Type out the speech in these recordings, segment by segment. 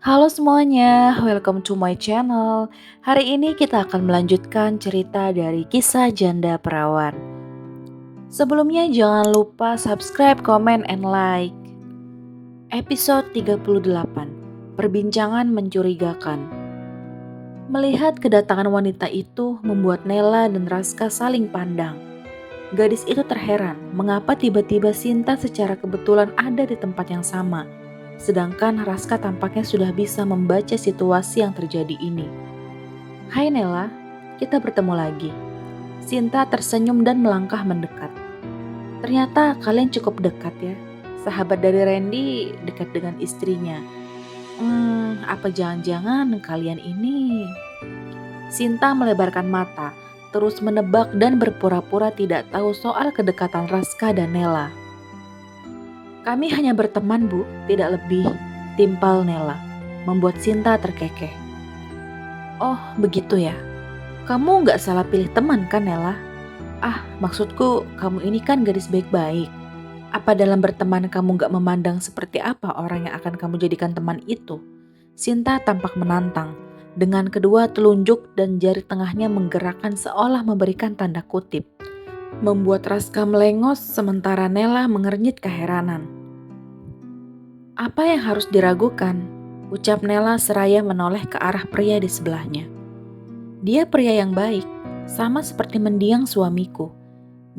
Halo semuanya, welcome to my channel. Hari ini kita akan melanjutkan cerita dari kisah janda perawan. Sebelumnya jangan lupa subscribe, comment, and like. Episode 38, Perbincangan Mencurigakan. Melihat kedatangan wanita itu membuat Nela dan Raska saling pandang. Gadis itu terheran mengapa tiba-tiba Sinta secara kebetulan ada di tempat yang sama. Sedangkan Raska tampaknya sudah bisa membaca situasi yang terjadi ini. Hai Nela, kita bertemu lagi. Sinta tersenyum dan melangkah mendekat. Ternyata kalian cukup dekat ya. Sahabat dari Randy dekat dengan istrinya. Apa jangan-jangan kalian ini? Sinta melebarkan mata, terus menebak dan berpura-pura tidak tahu soal kedekatan Raska dan Nela. Kami hanya berteman bu, tidak lebih, timpal Nela, membuat Sinta terkekeh. Oh begitu ya, kamu gak salah pilih teman kan Nela? Maksudku kamu ini kan gadis baik-baik. Apa dalam berteman kamu gak memandang seperti apa orang yang akan kamu jadikan teman itu? Sinta tampak menantang, dengan kedua telunjuk dan jari tengahnya menggerakkan seolah memberikan tanda kutip. Membuat Raska melengos sementara Nela mengernyit keheranan. Apa yang harus diragukan? Ucap Nela seraya menoleh ke arah pria di sebelahnya. Dia pria yang baik, sama seperti mendiang suamiku.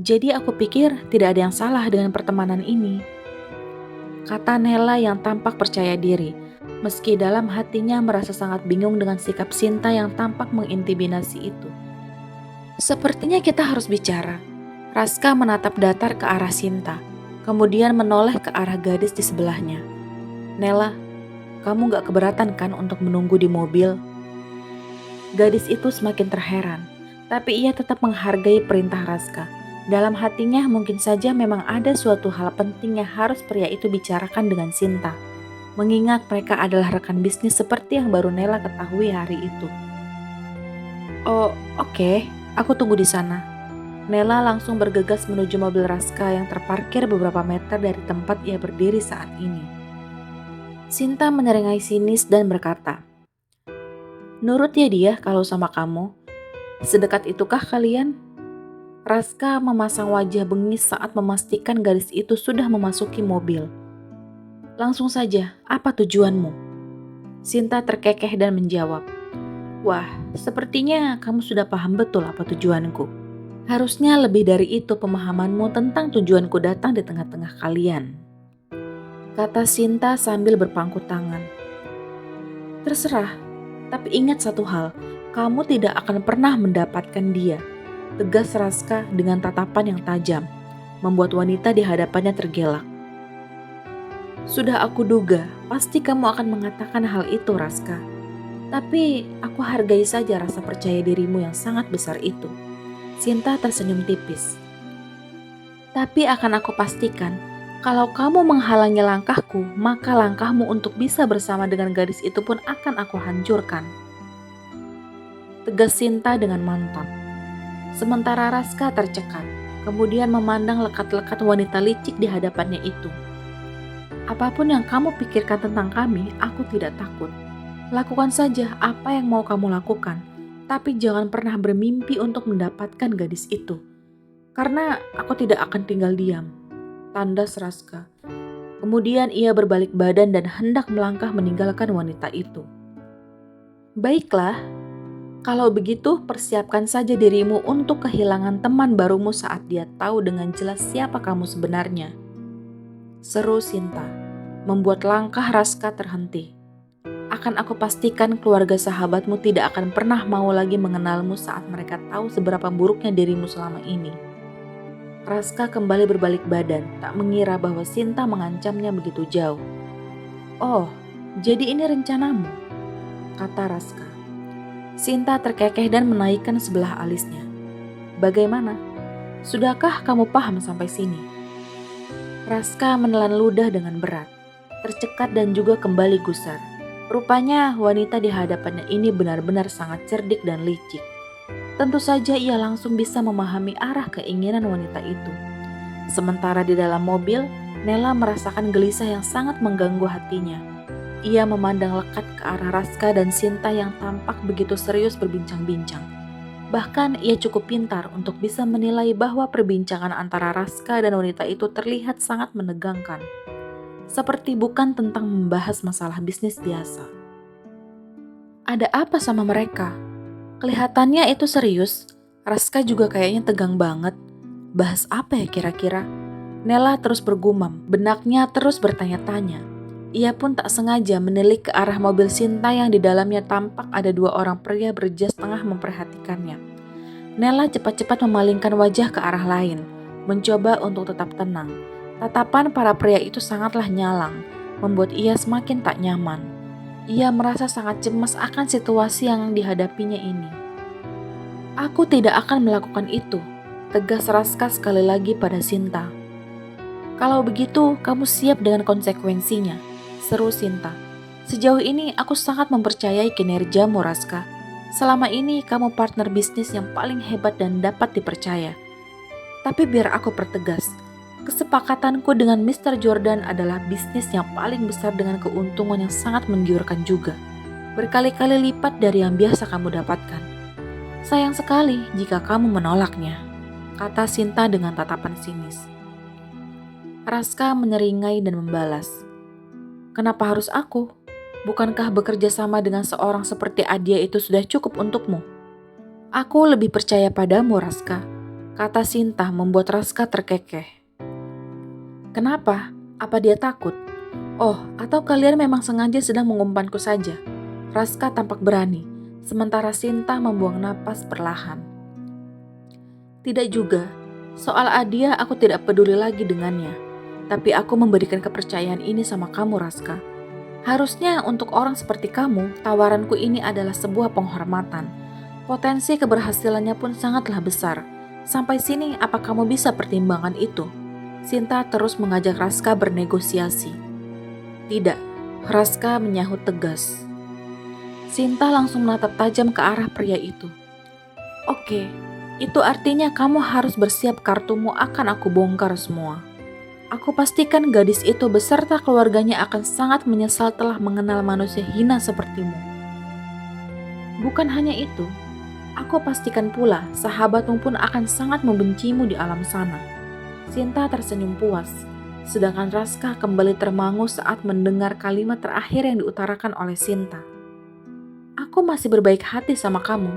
Jadi aku pikir tidak ada yang salah dengan pertemanan ini. Kata Nela yang tampak percaya diri, meski dalam hatinya merasa sangat bingung dengan sikap Sinta yang tampak mengintimidasi itu. Sepertinya kita harus bicara. Raska menatap datar ke arah Sinta, kemudian menoleh ke arah gadis di sebelahnya. Nela, kamu gak keberatan kan untuk menunggu di mobil? Gadis itu semakin terheran, tapi ia tetap menghargai perintah Raska. Dalam hatinya mungkin saja memang ada suatu hal penting yang harus pria itu bicarakan dengan Sinta. Mengingat mereka adalah rekan bisnis seperti yang baru Nela ketahui hari itu. Oh, oke, aku tunggu di sana. Nela langsung bergegas menuju mobil Raska yang terparkir beberapa meter dari tempat ia berdiri saat ini. Sinta menyeringai sinis dan berkata, "Nurut ya dia kalau sama kamu. Sedekat itukah kalian?" Raska memasang wajah bengis saat memastikan gadis itu sudah memasuki mobil. "Langsung saja, apa tujuanmu?" Sinta terkekeh dan menjawab, "Wah, sepertinya kamu sudah paham betul apa tujuanku. Harusnya lebih dari itu pemahamanmu tentang tujuanku datang di tengah-tengah kalian," kata Sinta sambil berpangku tangan. "Terserah, tapi ingat satu hal, kamu tidak akan pernah mendapatkan dia," tegas Raska dengan tatapan yang tajam, membuat wanita di hadapannya tergelak. "Sudah aku duga, pasti kamu akan mengatakan hal itu, Raska. Tapi aku hargai saja rasa percaya dirimu yang sangat besar itu." Sinta tersenyum tipis. "Tapi akan aku pastikan, kalau kamu menghalangi langkahku, maka langkahmu untuk bisa bersama dengan gadis itu pun akan aku hancurkan," tegas Sinta dengan mantap. Sementara Raska tercekat, kemudian memandang lekat-lekat wanita licik di hadapannya itu. "Apapun yang kamu pikirkan tentang kami, aku tidak takut. Lakukan saja apa yang mau kamu lakukan, tapi jangan pernah bermimpi untuk mendapatkan gadis itu. Karena aku tidak akan tinggal diam," tandas Raska. Kemudian ia berbalik badan dan hendak melangkah meninggalkan wanita itu. "Baiklah. Kalau begitu, persiapkan saja dirimu untuk kehilangan teman barumu saat dia tahu dengan jelas siapa kamu sebenarnya," seru Sinta, membuat langkah Raska terhenti. "Akan aku pastikan keluarga sahabatmu tidak akan pernah mau lagi mengenalmu saat mereka tahu seberapa buruknya dirimu selama ini." Raska kembali berbalik badan, tak mengira bahwa Sinta mengancamnya begitu jauh. "Oh, jadi ini rencanamu?" kata Raska. Sinta terkekeh dan menaikkan sebelah alisnya. "Bagaimana? Sudahkah kamu paham sampai sini?" Raska menelan ludah dengan berat, tercekat dan juga kembali gusar. Rupanya wanita di hadapannya ini benar-benar sangat cerdik dan licik. Tentu saja ia langsung bisa memahami arah keinginan wanita itu. Sementara di dalam mobil, Nela merasakan gelisah yang sangat mengganggu hatinya. Ia memandang lekat ke arah Raska dan Sinta yang tampak begitu serius berbincang-bincang. Bahkan ia cukup pintar untuk bisa menilai bahwa perbincangan antara Raska dan wanita itu terlihat sangat menegangkan. Seperti bukan tentang membahas masalah bisnis biasa. Ada apa sama mereka? Kelihatannya itu serius. Raska juga kayaknya tegang banget. Bahas apa ya kira-kira? Nela terus bergumam, benaknya terus bertanya-tanya. Ia pun tak sengaja menilik ke arah mobil Sinta yang di dalamnya tampak ada 2 orang pria berjas tengah memperhatikannya. Nela cepat-cepat memalingkan wajah ke arah lain, mencoba untuk tetap tenang. Tatapan para pria itu sangatlah nyalang, membuat ia semakin tak nyaman. Ia merasa sangat cemas akan situasi yang dihadapinya ini. "Aku tidak akan melakukan itu," tegas Raska sekali lagi pada Sinta. "Kalau begitu, kamu siap dengan konsekuensinya," seru Sinta. "Sejauh ini aku sangat mempercayai kinerjamu, Raska. Selama ini kamu partner bisnis yang paling hebat dan dapat dipercaya. Tapi biar aku pertegas, kesepakatanku dengan Mr. Jordan adalah bisnis yang paling besar dengan keuntungan yang sangat menggiurkan juga. Berkali-kali lipat dari yang biasa kamu dapatkan. Sayang sekali jika kamu menolaknya," kata Sinta dengan tatapan sinis. Raska menyeringai dan membalas, "Kenapa harus aku? Bukankah bekerja sama dengan seorang seperti Adia itu sudah cukup untukmu?" "Aku lebih percaya padamu, Raska," kata Sinta membuat Raska terkekeh. "Kenapa? Apa dia takut? Oh, atau kalian memang sengaja sedang mengumpanku saja?" Raska tampak berani, sementara Sinta membuang napas perlahan. "Tidak juga. Soal Adia aku tidak peduli lagi dengannya. Tapi aku memberikan kepercayaan ini sama kamu, Raska. Harusnya untuk orang seperti kamu, tawaranku ini adalah sebuah penghormatan. Potensi keberhasilannya pun sangatlah besar. Sampai sini apa kamu bisa pertimbangkan itu?" Sinta terus mengajak Raska bernegosiasi. "Tidak," Raska menyahut tegas. Sinta langsung menatap tajam ke arah pria itu. "Oke, itu artinya kamu harus bersiap, kartumu akan aku bongkar semua. Aku pastikan gadis itu beserta keluarganya akan sangat menyesal telah mengenal manusia hina sepertimu. Bukan hanya itu, aku pastikan pula sahabatmu pun akan sangat membencimu di alam sana." Sinta tersenyum puas, sedangkan Raska kembali termangu saat mendengar kalimat terakhir yang diutarakan oleh Sinta. "Aku masih berbaik hati sama kamu,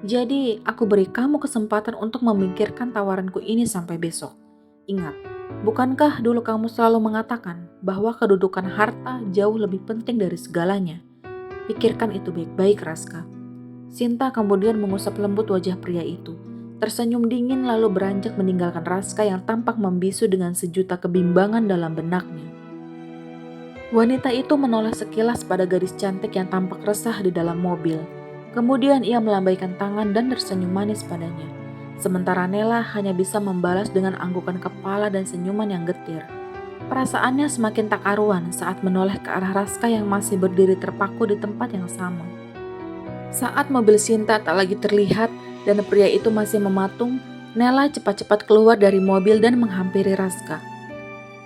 jadi aku beri kamu kesempatan untuk memikirkan tawaranku ini sampai besok. Ingat, bukankah dulu kamu selalu mengatakan bahwa kedudukan harta jauh lebih penting dari segalanya? Pikirkan itu baik-baik, Raska." Sinta kemudian mengusap lembut wajah pria itu, tersenyum dingin lalu beranjak meninggalkan Raska yang tampak membisu dengan sejuta kebimbangan dalam benaknya. Wanita itu menoleh sekilas pada gadis cantik yang tampak resah di dalam mobil. Kemudian ia melambaikan tangan dan tersenyum manis padanya. Sementara Nela hanya bisa membalas dengan anggukan kepala dan senyuman yang getir. Perasaannya semakin tak karuan saat menoleh ke arah Raska yang masih berdiri terpaku di tempat yang sama. Saat mobil Sinta tak lagi terlihat dan pria itu masih mematung, Nela cepat-cepat keluar dari mobil dan menghampiri Raska.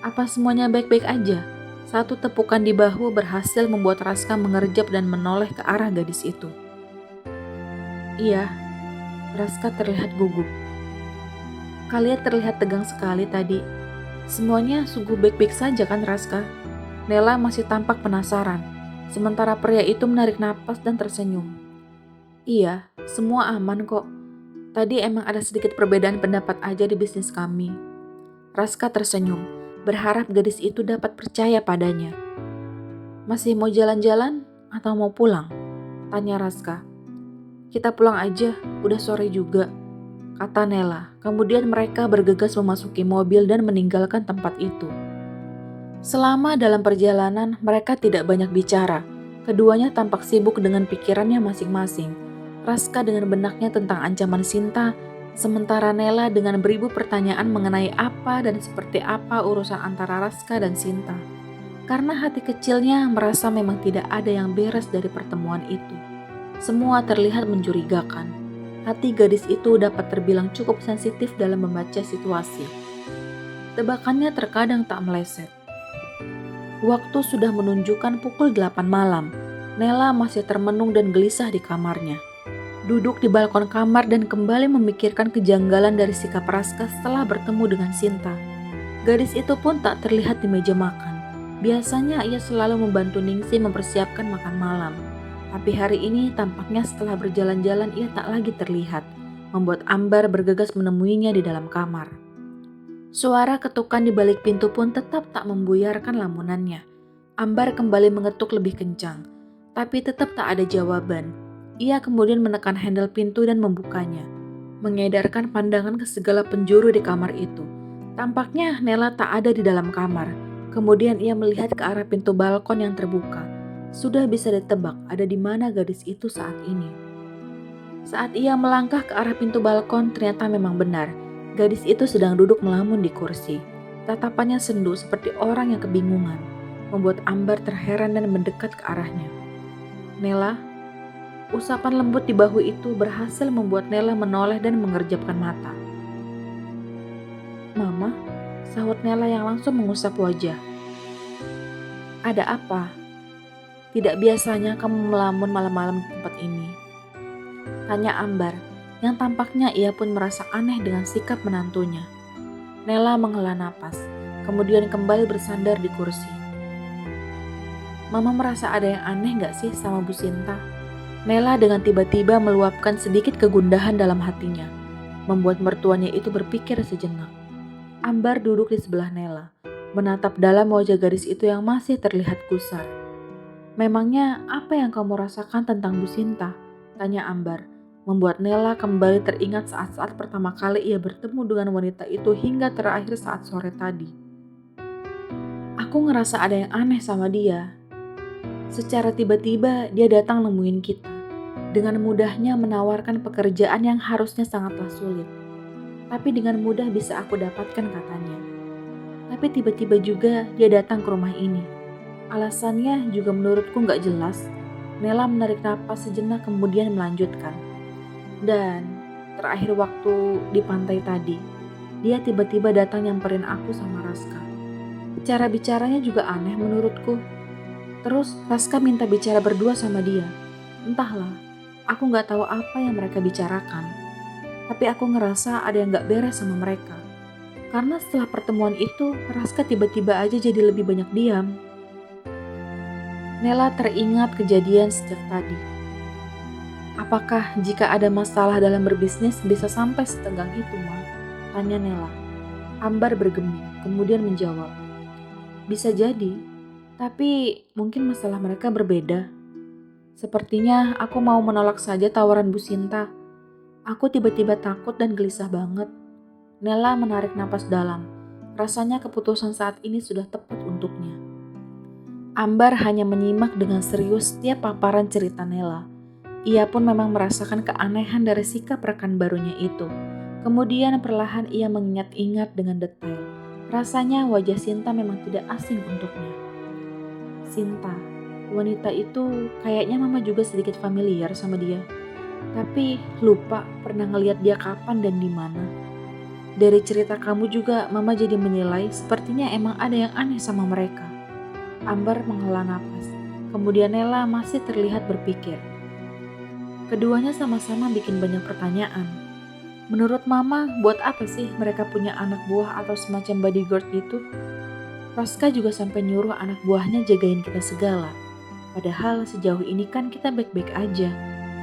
"Apa semuanya baik-baik aja?" Satu tepukan di bahu berhasil membuat Raska mengerjap dan menoleh ke arah gadis itu. "Iya," Raska terlihat gugup. "Kalian terlihat tegang sekali tadi. Semuanya sungguh baik-baik saja kan, Raska?" Nela masih tampak penasaran, sementara pria itu menarik napas dan tersenyum. "Iya, semua aman kok. Tadi emang ada sedikit perbedaan pendapat aja di bisnis kami." Raska tersenyum, berharap gadis itu dapat percaya padanya. "Masih mau jalan-jalan atau mau pulang?" tanya Raska. "Kita pulang aja, udah sore juga," kata Nela. Kemudian mereka bergegas memasuki mobil dan meninggalkan tempat itu. Selama dalam perjalanan, mereka tidak banyak bicara. Keduanya tampak sibuk dengan pikirannya masing-masing. Raska dengan benaknya tentang ancaman Sinta, sementara Nela dengan beribu pertanyaan mengenai apa dan seperti apa urusan antara Raska dan Sinta. Karena hati kecilnya merasa memang tidak ada yang beres dari pertemuan itu. Semua terlihat mencurigakan. Hati gadis itu dapat terbilang cukup sensitif dalam membaca situasi. Tebakannya terkadang tak meleset. Waktu sudah menunjukkan pukul 8 malam. Nela masih termenung dan gelisah di kamarnya. Duduk di balkon kamar dan kembali memikirkan kejanggalan dari sikap Raska setelah bertemu dengan Sinta. Gadis itu pun tak terlihat di meja makan. Biasanya ia selalu membantu Ningsih mempersiapkan makan malam. Tapi hari ini tampaknya setelah berjalan-jalan ia tak lagi terlihat, membuat Ambar bergegas menemuinya di dalam kamar. Suara ketukan di balik pintu pun tetap tak membuyarkan lamunannya. Ambar kembali mengetuk lebih kencang, tapi tetap tak ada jawaban. Ia kemudian menekan handle pintu dan membukanya, mengedarkan pandangan ke segala penjuru di kamar itu. Tampaknya Nela tak ada di dalam kamar. Kemudian ia melihat ke arah pintu balkon yang terbuka. Sudah bisa ditebak ada di mana gadis itu saat ini. Saat ia melangkah ke arah pintu balkon, ternyata memang benar. Gadis itu sedang duduk melamun di kursi. Tatapannya sendu seperti orang yang kebingungan, membuat Ambar terheran dan mendekat ke arahnya. "Nela?" Usapan lembut di bahu itu berhasil membuat Nela menoleh dan mengerjapkan mata. "Mama?" sahut Nela yang langsung mengusap wajah. "Ada apa? Tidak biasanya kamu melamun malam-malam di tempat ini," tanya Ambar, yang tampaknya ia pun merasa aneh dengan sikap menantunya. Nela menghela napas, kemudian kembali bersandar di kursi. "Mama merasa ada yang aneh gak sih sama Bu Sinta?" Nela dengan tiba-tiba meluapkan sedikit kegundahan dalam hatinya, membuat mertuanya itu berpikir sejenak. Ambar duduk di sebelah Nela, menatap dalam wajah gadis itu yang masih terlihat gusar. "Memangnya apa yang kamu rasakan tentang Bu Sinta?" tanya Ambar, membuat Nela kembali teringat saat-saat pertama kali ia bertemu dengan wanita itu hingga terakhir saat sore tadi. "Aku ngerasa ada yang aneh sama dia. Secara tiba-tiba dia datang nemuin kita. Dengan mudahnya menawarkan pekerjaan yang harusnya sangatlah sulit. Tapi dengan mudah bisa aku dapatkan," katanya. "Tapi tiba-tiba juga dia datang ke rumah ini. Alasannya juga menurutku gak jelas." Nela menarik napas sejenak kemudian melanjutkan. "Dan terakhir waktu di pantai tadi, dia tiba-tiba datang nyamperin aku sama Raska. Cara bicaranya juga aneh menurutku. Terus Raska minta bicara berdua sama dia. Entahlah, aku gak tahu apa yang mereka bicarakan. Tapi aku ngerasa ada yang gak beres sama mereka. Karena setelah pertemuan itu, Raska tiba-tiba aja jadi lebih banyak diam." Nela teringat kejadian sejak tadi. "Apakah jika ada masalah dalam berbisnis bisa sampai setegang itu, Ma?" tanya Nela. Ambar bergeming, kemudian menjawab, "Bisa jadi, tapi mungkin masalah mereka berbeda. Sepertinya aku mau menolak saja tawaran Bu Sinta. Aku tiba-tiba takut dan gelisah banget." Nela menarik napas dalam. Rasanya keputusan saat ini sudah tepat untuknya. Ambar hanya menyimak dengan serius setiap paparan cerita Nela. Ia pun memang merasakan keanehan dari sikap rekan barunya itu. Kemudian perlahan ia mengingat-ingat dengan detail. Rasanya wajah Sinta memang tidak asing untuknya. Sinta, wanita itu kayaknya Mama juga sedikit familiar sama dia. Tapi lupa pernah ngelihat dia kapan dan di mana. Dari cerita kamu juga Mama jadi menilai sepertinya emang ada yang aneh sama mereka. Ambar menghela napas. Kemudian Nela masih terlihat berpikir. Keduanya sama-sama bikin banyak pertanyaan. Menurut Mama, buat apa sih mereka punya anak buah atau semacam bodyguard gitu? Raska juga sampai nyuruh anak buahnya jagain kita segala. Padahal sejauh ini kan kita baik-baik aja.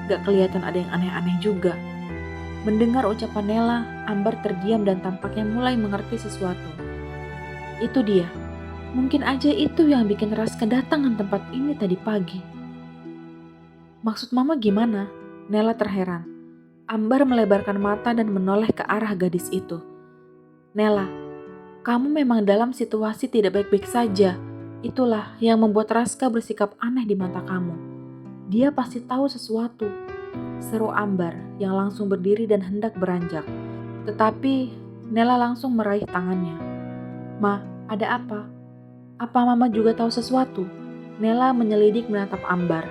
Gak kelihatan ada yang aneh-aneh juga. Mendengar ucapan Nela, Ambar terdiam dan tampaknya mulai mengerti sesuatu. Itu dia. Mungkin aja itu yang bikin Raska datang ke tempat ini tadi pagi. Maksud Mama gimana? Nela terheran. Ambar melebarkan mata dan menoleh ke arah gadis itu. Nela, kamu memang dalam situasi tidak baik-baik saja. Itulah yang membuat Raska bersikap aneh di mata kamu. Dia pasti tahu sesuatu, seru Ambar yang langsung berdiri dan hendak beranjak. Tetapi Nela langsung meraih tangannya. Ma, ada apa? Apa Mama juga tahu sesuatu? Nela menyelidik menatap Ambar.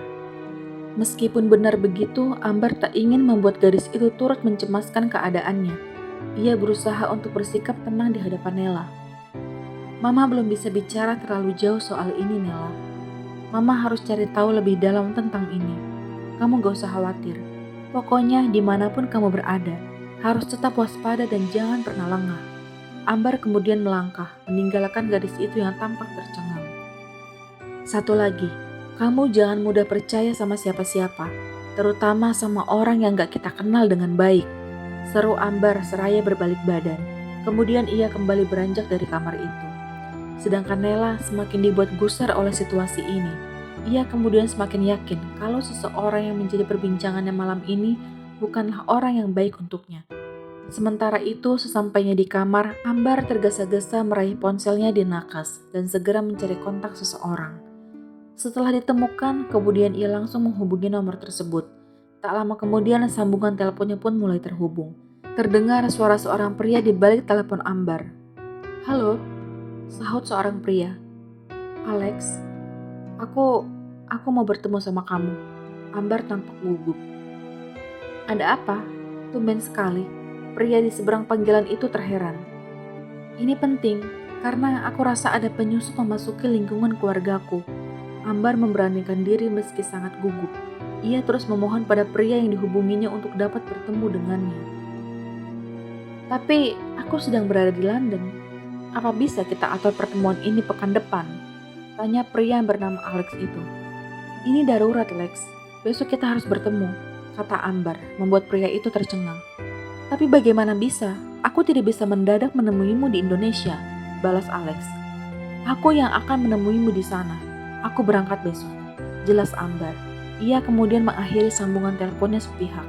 Meskipun benar begitu, Ambar tak ingin membuat gadis itu turut mencemaskan keadaannya. Ia berusaha untuk bersikap tenang di hadapan Nela. Mama belum bisa bicara terlalu jauh soal ini, Nela. Mama harus cari tahu lebih dalam tentang ini. Kamu gak usah khawatir. Pokoknya dimanapun kamu berada, harus tetap waspada dan jangan pernah lengah. Ambar kemudian melangkah, meninggalkan gadis itu yang tampak tercengang. Satu lagi, kamu jangan mudah percaya sama siapa-siapa, terutama sama orang yang gak kita kenal dengan baik. Seru Ambar seraya berbalik badan. Kemudian ia kembali beranjak dari kamar itu. Sedangkan Nela semakin dibuat gusar oleh situasi ini. Ia kemudian semakin yakin kalau seseorang yang menjadi perbincangannya malam ini bukanlah orang yang baik untuknya. Sementara itu, sesampainya di kamar, Ambar tergesa-gesa meraih ponselnya di nakas dan segera mencari kontak seseorang. Setelah ditemukan, kemudian ia langsung menghubungi nomor tersebut. Tak lama kemudian, sambungan teleponnya pun mulai terhubung. Terdengar suara seorang pria di balik telepon Ambar. "Halo," sahut seorang pria. "Alex, aku mau bertemu sama kamu." Ambar tampak gugup. "Ada apa? Tumben sekali." Pria di seberang panggilan itu terheran. "Ini penting, karena aku rasa ada penyusup memasuki lingkungan keluargaku." Ambar memberanikan diri meski sangat gugup. Ia terus memohon pada pria yang dihubunginya untuk dapat bertemu dengannya. "Tapi aku sedang berada di London. Apa bisa kita atur pertemuan ini pekan depan?" tanya pria yang bernama Alex itu. "Ini darurat, Lex. Besok kita harus bertemu," kata Ambar, membuat pria itu tercengang. "Tapi bagaimana bisa? Aku tidak bisa mendadak menemuimu di Indonesia," balas Alex. "Aku yang akan menemuimu di sana. Aku berangkat besok," jelas Ambar. Ia kemudian mengakhiri sambungan teleponnya sepihak,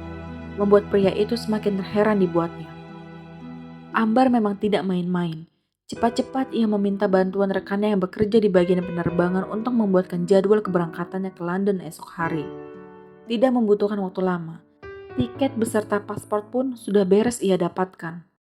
membuat pria itu semakin terheran dibuatnya. Ambar memang tidak main-main. Cepat-cepat ia meminta bantuan rekannya yang bekerja di bagian penerbangan untuk membuatkan jadwal keberangkatannya ke London esok hari. Tidak membutuhkan waktu lama. Tiket beserta paspor pun sudah beres ia dapatkan.